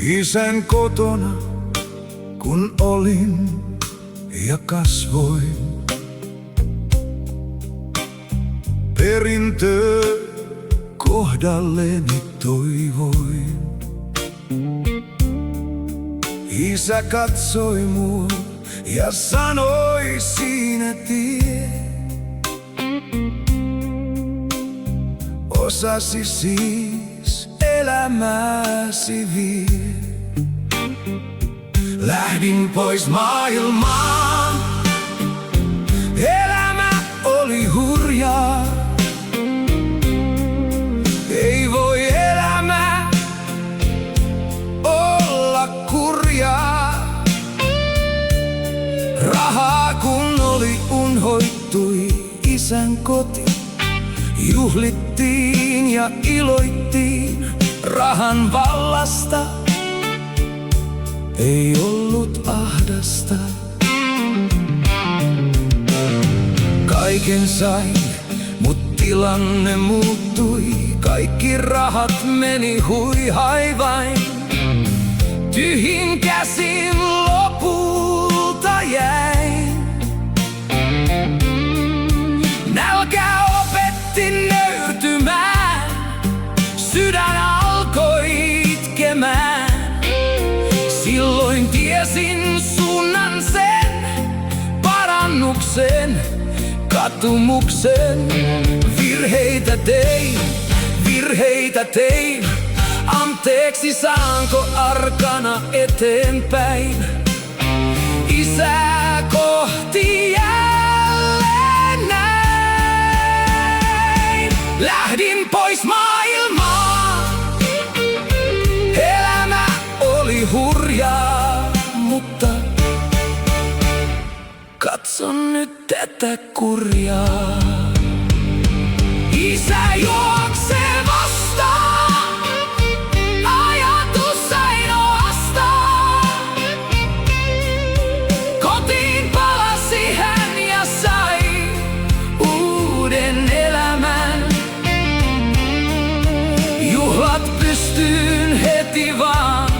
Isän kotona, kun olin ja kasvoin, perintö kohdalleni toivoin. Isä katsoi mua ja sanoi, siinä tie. Osasi siis elämäsi vie. Lähdin pois maailmaan, elämä oli hurjaa. Ei voi elämä olla kurjaa. Rahaa kun oli, unhoittui isän koti. Juhlittiin ja iloittiin rahan vallasta. Ei ollut ahdasta. Kaiken sain, mut tilanne muuttui. Kaikki rahat meni huihaivain. Tyhjin käsin lopulta jäin. Nälkä opetti nöyrtymään. Sydän alkoi itkemään. Silloin tiesin suunnan sen, parannuksen, katumuksen. Virheitä tein, anteeksi saanko arkana eteenpäin. Isää kohti jälleen näin. Lähdin pois maailmaan, elämä oli hurjaa, mutta katson nyt tätä kurjaa. Isä juoksee vastaan, ajatus ainoastaan. Kotiin palasi hän ja sai uuden elämän. Juhlat pystyyn heti vaan.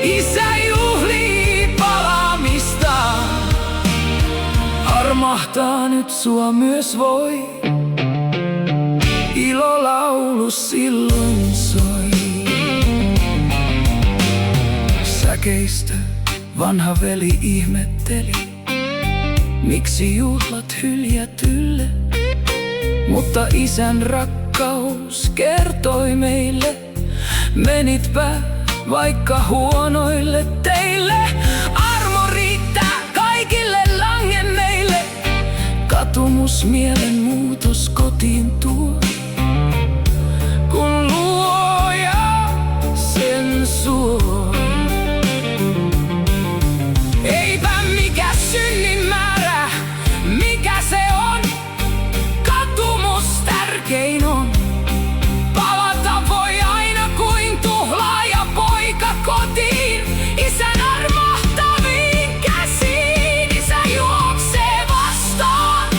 Isä juhlii palaamista. Armahtaa nyt sua myös voi. Ilolaulu silloin soi. Säkeistö vanha veli ihmetteli, miksi juhlat hyljätylle. Mutta isän rakkaus kertoi meille, menitpä vaikka huonoille teille. Armo riittää kaikille langenneille. Katumus mielenmuutos kotiin tuo. Kun luoja sen suo. Eipä mikä synnin määrä, mikä se on. Katumus tärkein on. Palata voi aina kuin tuhlaaja poika kotiin. Isän armahtaviin käsiin. Isä juoksee vastaan.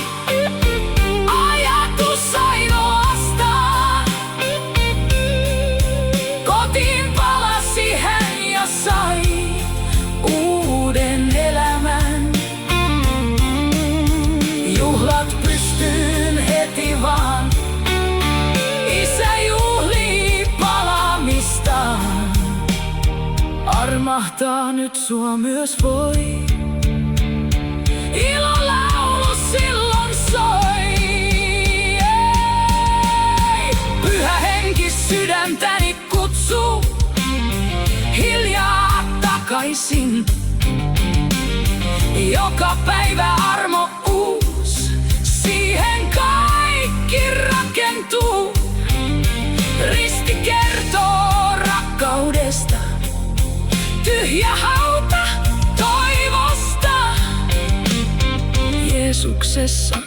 Ajatus ainoastaan. Kotiin palasi hän ja sai uuden elämän. Juhlat pystyyn heti vaan. Isä juhlii palaamistaan. Armahtaa nyt sua myös voi. Ilolaulu silloin soi. Pyhä henki sydäntäni kutsuu. Hiljaa takaisin. Joka päivä armo uus. Siihen kaikki rakentuu. Risti kertoo rakkaudesta. Tyhjä hauta toivosta. Jeesuksessa